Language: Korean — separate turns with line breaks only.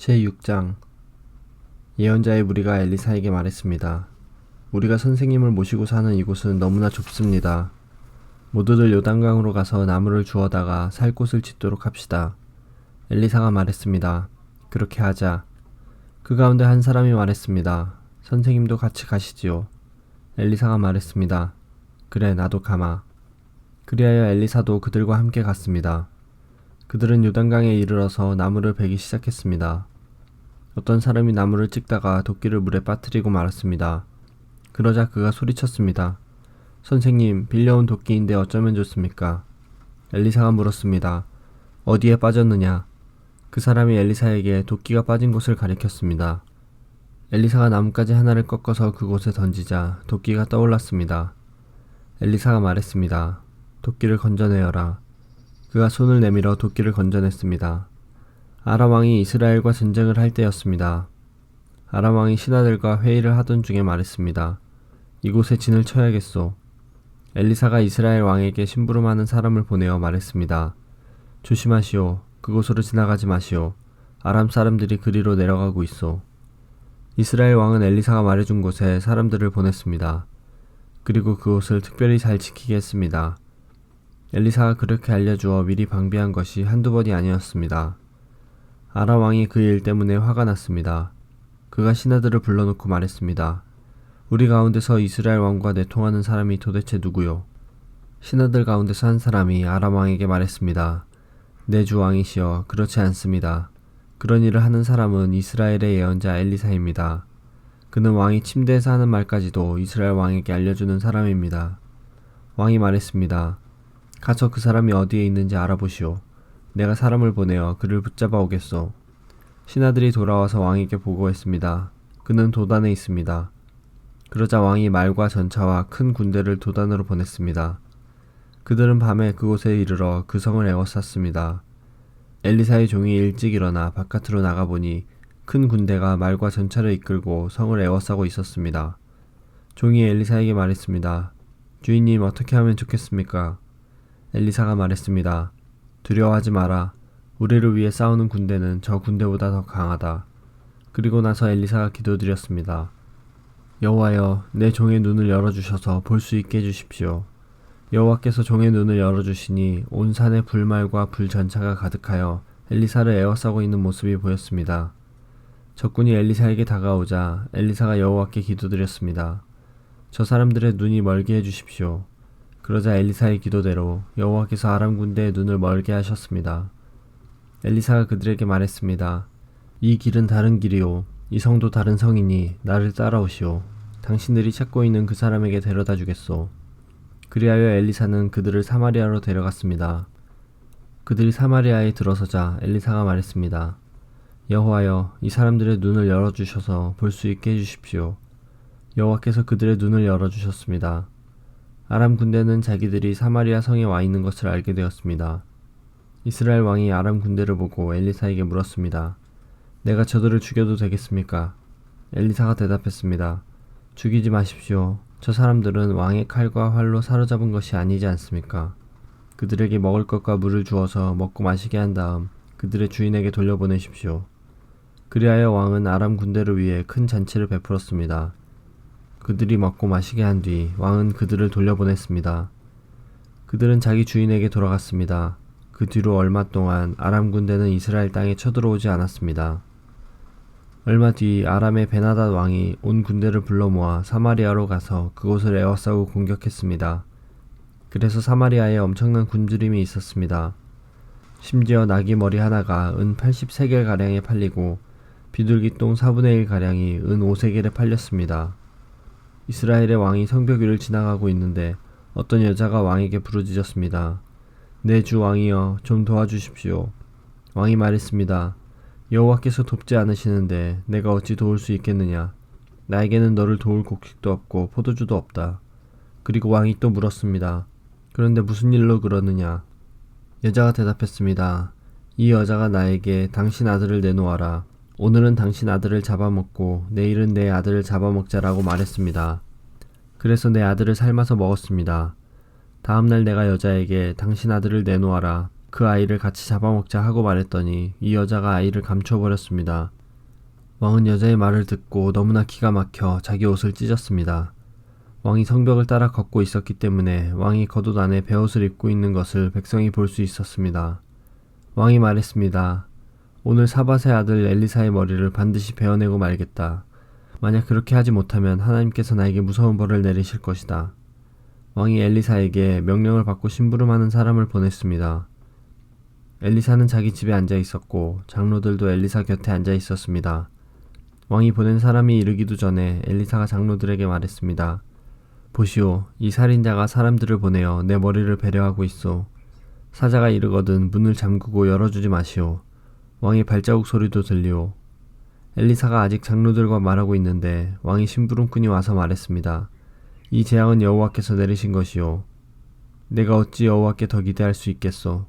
제6장 예언자의 무리가 엘리사에게 말했습니다. 우리가 선생님을 모시고 사는 이곳은 너무나 좁습니다. 모두들 요단강으로 가서 나무를 주워다가 살 곳을 짓도록 합시다. 엘리사가 말했습니다. 그렇게 하자. 그 가운데 한 사람이 말했습니다. 선생님도 같이 가시지요. 엘리사가 말했습니다. 그래, 나도 가마. 그리하여 엘리사도 그들과 함께 갔습니다. 그들은 요단강에 이르러서 나무를 베기 시작했습니다. 어떤 사람이 나무를 찍다가 도끼를 물에 빠뜨리고 말았습니다. 그러자 그가 소리쳤습니다. 선생님, 빌려온 도끼인데 어쩌면 좋습니까? 엘리사가 물었습니다. 어디에 빠졌느냐? 그 사람이 엘리사에게 도끼가 빠진 곳을 가리켰습니다. 엘리사가 나뭇가지 하나를 꺾어서 그곳에 던지자 도끼가 떠올랐습니다. 엘리사가 말했습니다. 도끼를 건져내어라. 그가 손을 내밀어 도끼를 건져냈습니다. 아람 왕이 이스라엘과 전쟁을 할 때였습니다. 아람 왕이 신하들과 회의를 하던 중에 말했습니다. 이곳에 진을 쳐야겠소. 엘리사가 이스라엘 왕에게 심부름하는 사람을 보내어 말했습니다. 조심하시오. 그곳으로 지나가지 마시오. 아람 사람들이 그리로 내려가고 있소. 이스라엘 왕은 엘리사가 말해준 곳에 사람들을 보냈습니다. 그리고 그곳을 특별히 잘 지키게 했습니다. 엘리사가 그렇게 알려주어 미리 방비한 것이 한두 번이 아니었습니다. 아람 왕이 그 일 때문에 화가 났습니다. 그가 신하들을 불러놓고 말했습니다. 우리 가운데서 이스라엘 왕과 내통하는 사람이 도대체 누구요? 신하들 가운데서 한 사람이 아람 왕에게 말했습니다. 내 주 왕이시여, 그렇지 않습니다. 그런 일을 하는 사람은 이스라엘의 예언자 엘리사입니다. 그는 왕이 침대에서 하는 말까지도 이스라엘 왕에게 알려주는 사람입니다. 왕이 말했습니다. 가서 그 사람이 어디에 있는지 알아보시오. 내가 사람을 보내어 그를 붙잡아 오겠소. 신하들이 돌아와서 왕에게 보고했습니다. 그는 도단에 있습니다. 그러자 왕이 말과 전차와 큰 군대를 도단으로 보냈습니다. 그들은 밤에 그곳에 이르러 그 성을 에워쌌습니다. 엘리사의 종이 일찍 일어나 바깥으로 나가보니 큰 군대가 말과 전차를 이끌고 성을 에워싸고 있었습니다. 종이 엘리사에게 말했습니다. 주인님, 어떻게 하면 좋겠습니까? 엘리사가 말했습니다. 두려워하지 마라. 우리를 위해 싸우는 군대는 저 군대보다 더 강하다. 그리고 나서 엘리사가 기도드렸습니다. 여호와여, 내 종의 눈을 열어주셔서 볼 수 있게 해주십시오. 여호와께서 종의 눈을 열어주시니 온 산에 불말과 불전차가 가득하여 엘리사를 에워싸고 있는 모습이 보였습니다. 적군이 엘리사에게 다가오자 엘리사가 여호와께 기도드렸습니다. 저 사람들의 눈이 멀게 해주십시오. 그러자 엘리사의 기도대로 여호와께서 아람 군대의 눈을 멀게 하셨습니다. 엘리사가 그들에게 말했습니다. 이 길은 다른 길이요. 이 성도 다른 성이니 나를 따라오시오. 당신들이 찾고 있는 그 사람에게 데려다 주겠소. 그리하여 엘리사는 그들을 사마리아로 데려갔습니다. 그들이 사마리아에 들어서자 엘리사가 말했습니다. 여호와여, 이 사람들의 눈을 열어주셔서 볼 수 있게 해주십시오. 여호와께서 그들의 눈을 열어주셨습니다. 아람 군대는 자기들이 사마리아 성에 와 있는 것을 알게 되었습니다. 이스라엘 왕이 아람 군대를 보고 엘리사에게 물었습니다. 내가 저들을 죽여도 되겠습니까? 엘리사가 대답했습니다. 죽이지 마십시오. 저 사람들은 왕의 칼과 활로 사로잡은 것이 아니지 않습니까? 그들에게 먹을 것과 물을 주어서 먹고 마시게 한 다음 그들의 주인에게 돌려보내십시오. 그리하여 왕은 아람 군대를 위해 큰 잔치를 베풀었습니다. 그들이 먹고 마시게 한 뒤 왕은 그들을 돌려보냈습니다. 그들은 자기 주인에게 돌아갔습니다. 그 뒤로 얼마 동안 아람 군대는 이스라엘 땅에 쳐들어오지 않았습니다. 얼마 뒤 아람의 베나닷 왕이 온 군대를 불러 모아 사마리아로 가서 그곳을 에워싸고 공격했습니다. 그래서 사마리아에 엄청난 굶주림이 있었습니다. 심지어 나귀 머리 하나가 은 80세겔가량에 팔리고 비둘기똥 4분의 1가량이 은 5세겔에 팔렸습니다. 이스라엘의 왕이 성벽 위를 지나가고 있는데 어떤 여자가 왕에게 부르짖었습니다. 내 주 왕이여, 좀 도와주십시오. 왕이 말했습니다. 여호와께서 돕지 않으시는데 내가 어찌 도울 수 있겠느냐. 나에게는 너를 도울 곡식도 없고 포도주도 없다. 그리고 왕이 또 물었습니다. 그런데 무슨 일로 그러느냐. 여자가 대답했습니다. 이 여자가 나에게 당신 아들을 내놓아라. 오늘은 당신 아들을 잡아먹고 내일은 내 아들을 잡아먹자라고 말했습니다. 그래서 내 아들을 삶아서 먹었습니다. 다음날 내가 여자에게 당신 아들을 내놓아라. 그 아이를 같이 잡아먹자 하고 말했더니 이 여자가 아이를 감춰버렸습니다. 왕은 여자의 말을 듣고 너무나 기가 막혀 자기 옷을 찢었습니다. 왕이 성벽을 따라 걷고 있었기 때문에 왕이 겉옷 안에 베옷을 입고 있는 것을 백성이 볼 수 있었습니다. 왕이 말했습니다. 오늘 사밧의 아들 엘리사의 머리를 반드시 베어내고 말겠다. 만약 그렇게 하지 못하면 하나님께서 나에게 무서운 벌을 내리실 것이다. 왕이 엘리사에게 명령을 받고 심부름하는 사람을 보냈습니다. 엘리사는 자기 집에 앉아 있었고 장로들도 엘리사 곁에 앉아 있었습니다. 왕이 보낸 사람이 이르기도 전에 엘리사가 장로들에게 말했습니다. 보시오, 이 살인자가 사람들을 보내어 내 머리를 베려하고 있소. 사자가 이르거든 문을 잠그고 열어주지 마시오. 왕의 발자국 소리도 들리오. 엘리사가 아직 장로들과 말하고 있는데 왕의 심부름꾼이 와서 말했습니다. 이 재앙은 여호와께서 내리신 것이오. 내가 어찌 여호와께 더 기대할 수 있겠소.